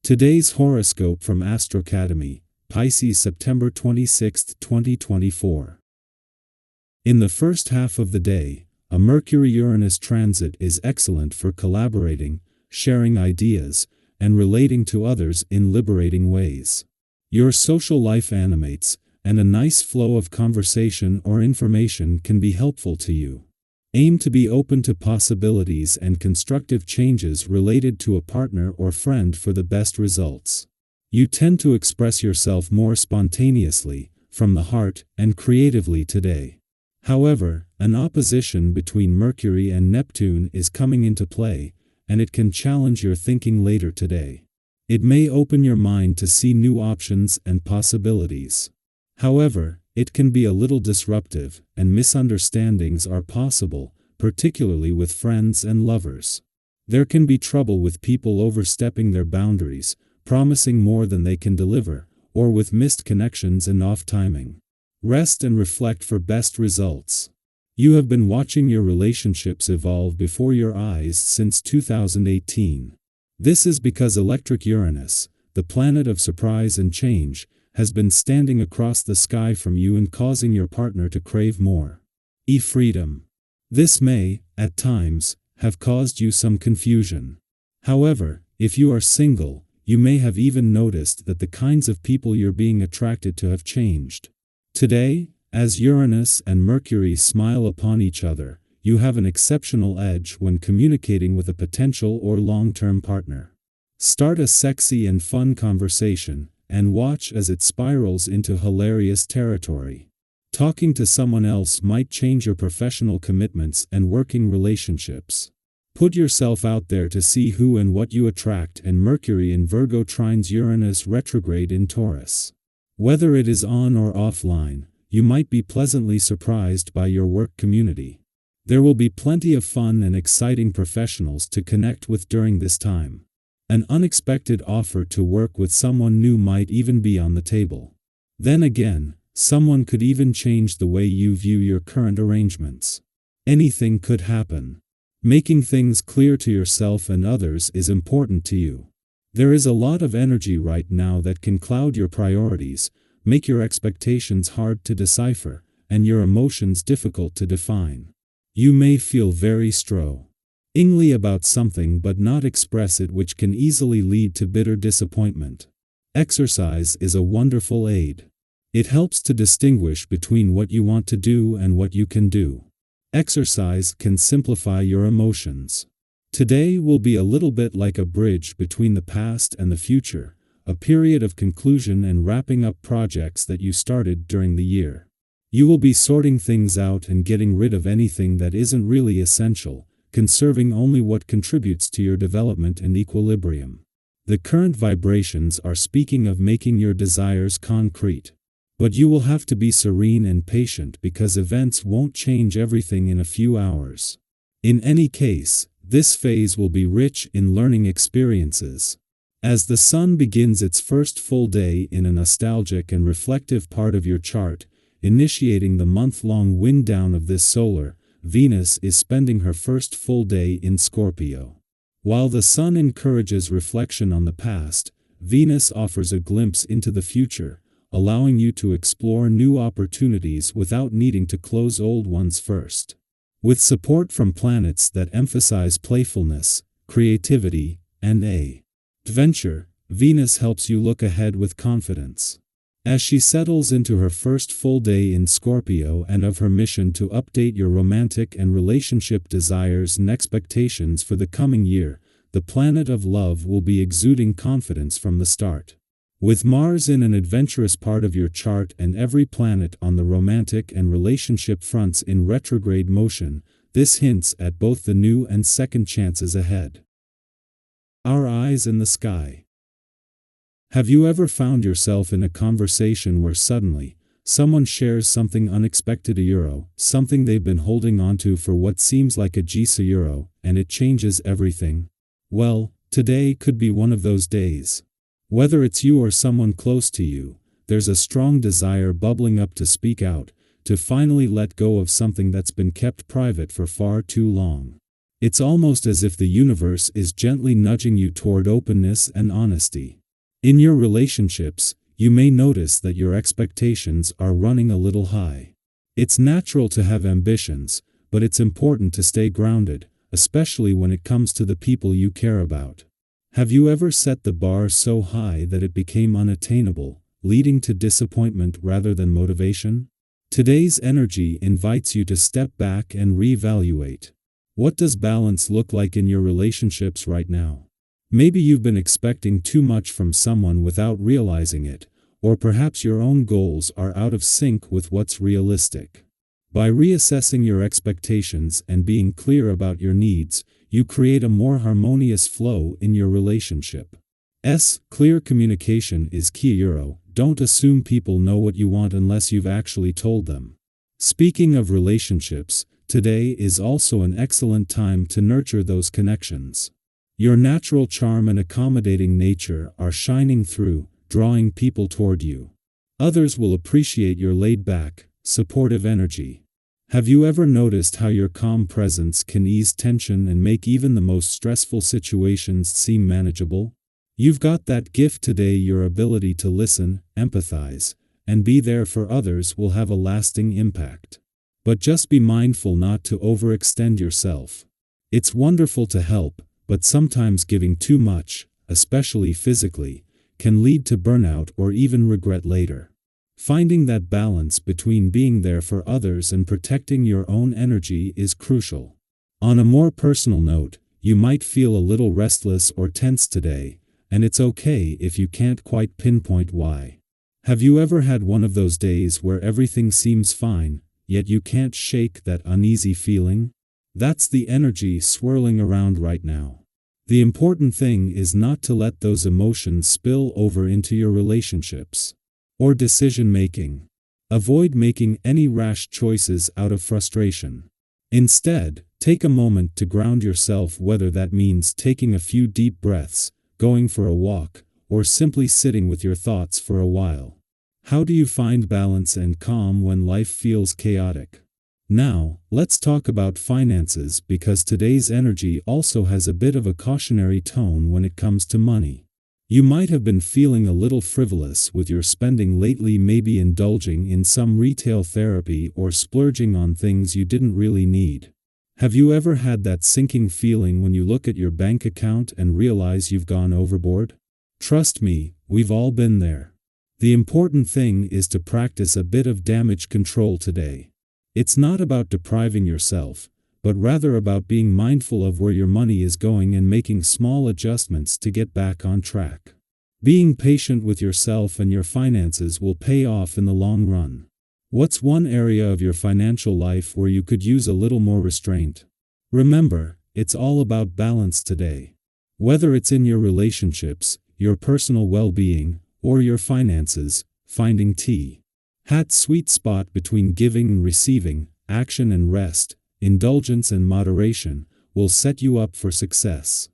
Today's horoscope from Astrocademy, Pisces September 26, 2024. In the first half of the day, a Mercury-Uranus transit is excellent for collaborating, sharing ideas, and relating to others in liberating ways. Your social life animates, and a nice flow of conversation or information can be helpful to you. Aim to be open to possibilities and constructive changes related to a partner or friend for the best results. You tend to express yourself more spontaneously, from the heart, and creatively today. However, an opposition between Mercury and Neptune is coming into play, and it can challenge your thinking later today. It may open your mind to see new options and possibilities. However, it can be a little disruptive, and misunderstandings are possible, particularly with friends and lovers. There can be trouble with people overstepping their boundaries, promising more than they can deliver, or with missed connections and off-timing. Rest and reflect for best results. You have been watching your relationships evolve before your eyes since 2018. This is because electric Uranus, the planet of surprise and change, has been standing across the sky from you and causing your partner to crave more. Freedom. This may, at times, have caused you some confusion. However, if you are single, you may have even noticed that the kinds of people you're being attracted to have changed. Today, as Uranus and Mercury smile upon each other, you have an exceptional edge when communicating with a potential or long-term partner. Start a sexy and fun conversation, and watch as it spirals into hilarious territory. Talking to someone else might change your professional commitments and working relationships. Put yourself out there to see who and what you attract, and Mercury in Virgo trines Uranus retrograde in Taurus. Whether it is on or offline, you might be pleasantly surprised by your work community. There will be plenty of fun and exciting professionals to connect with during this time. An unexpected offer to work with someone new might even be on the table. Then again, someone could even change the way you view your current arrangements. Anything could happen. Making things clear to yourself and others is important to you. There is a lot of energy right now that can cloud your priorities, make your expectations hard to decipher, and your emotions difficult to define. You may feel very strongly about something but not express it, which can easily lead to bitter disappointment. Exercise is a wonderful aid. It helps to distinguish between what you want to do and what you can do. Exercise can simplify your emotions. Today will be a little bit like a bridge between the past and the future, a period of conclusion and wrapping up projects that you started during the year. You will be sorting things out and getting rid of anything that isn't really essential, conserving only what contributes to your development and equilibrium. The current vibrations are speaking of making your desires concrete. But you will have to be serene and patient because events won't change everything in a few hours. In any case, this phase will be rich in learning experiences. As the Sun begins its first full day in a nostalgic and reflective part of your chart, initiating the month-long wind down of this solar, Venus is spending her first full day in Scorpio. While the Sun encourages reflection on the past, Venus offers a glimpse into the future, allowing you to explore new opportunities without needing to close old ones first. With support from planets that emphasize playfulness, creativity, and adventure, Venus helps you look ahead with confidence. As she settles into her first full day in Scorpio and of her mission to update your romantic and relationship desires and expectations for the coming year, the planet of love will be exuding confidence from the start. With Mars in an adventurous part of your chart and every planet on the romantic and relationship fronts in retrograde motion, this hints at both the new and second chances ahead. Our eyes in the sky. Have you ever found yourself in a conversation where suddenly, someone shares something unexpected, something they've been holding onto for what seems like a and it changes everything? Well, today could be one of those days. Whether it's you or someone close to you, there's a strong desire bubbling up to speak out, to finally let go of something that's been kept private for far too long. It's almost as if the universe is gently nudging you toward openness and honesty. In your relationships, you may notice that your expectations are running a little high. It's natural to have ambitions, but it's important to stay grounded, especially when it comes to the people you care about. Have you ever set the bar so high that it became unattainable, leading to disappointment rather than motivation? Today's energy invites you to step back and reevaluate. What does balance look like in your relationships right now? Maybe you've been expecting too much from someone without realizing it, or perhaps your own goals are out of sync with what's realistic. By reassessing your expectations and being clear about your needs, you create a more harmonious flow in your relationship. Clear communication is key. Don't assume people know what you want unless you've actually told them. Speaking of relationships, today is also an excellent time to nurture those connections. Your natural charm and accommodating nature are shining through, drawing people toward you. Others will appreciate your laid-back, supportive energy. Have you ever noticed how your calm presence can ease tension and make even the most stressful situations seem manageable? You've got that gift today. Your ability to listen, empathize, and be there for others will have a lasting impact. But just be mindful not to overextend yourself. It's wonderful to help, but sometimes giving too much, especially physically, can lead to burnout or even regret later. Finding that balance between being there for others and protecting your own energy is crucial. On a more personal note, you might feel a little restless or tense today, and it's okay if you can't quite pinpoint why. Have you ever had one of those days where everything seems fine, yet you can't shake that uneasy feeling? That's the energy swirling around right now. The important thing is not to let those emotions spill over into your relationships or decision-making. Avoid making any rash choices out of frustration. Instead, take a moment to ground yourself, whether that means taking a few deep breaths, going for a walk, or simply sitting with your thoughts for a while. How do you find balance and calm when life feels chaotic? Now, let's talk about finances, because today's energy also has a bit of a cautionary tone when it comes to money. You might have been feeling a little frivolous with your spending lately, maybe indulging in some retail therapy or splurging on things you didn't really need. Have you ever had that sinking feeling when you look at your bank account and realize you've gone overboard? Trust me, we've all been there. The important thing is to practice a bit of damage control today. It's not about depriving yourself, but rather about being mindful of where your money is going and making small adjustments to get back on track. Being patient with yourself and your finances will pay off in the long run. What's one area of your financial life where you could use a little more restraint? Remember, it's all about balance today. Whether it's in your relationships, your personal well-being, or your finances, finding that sweet spot between giving and receiving, action and rest, indulgence and moderation, will set you up for success.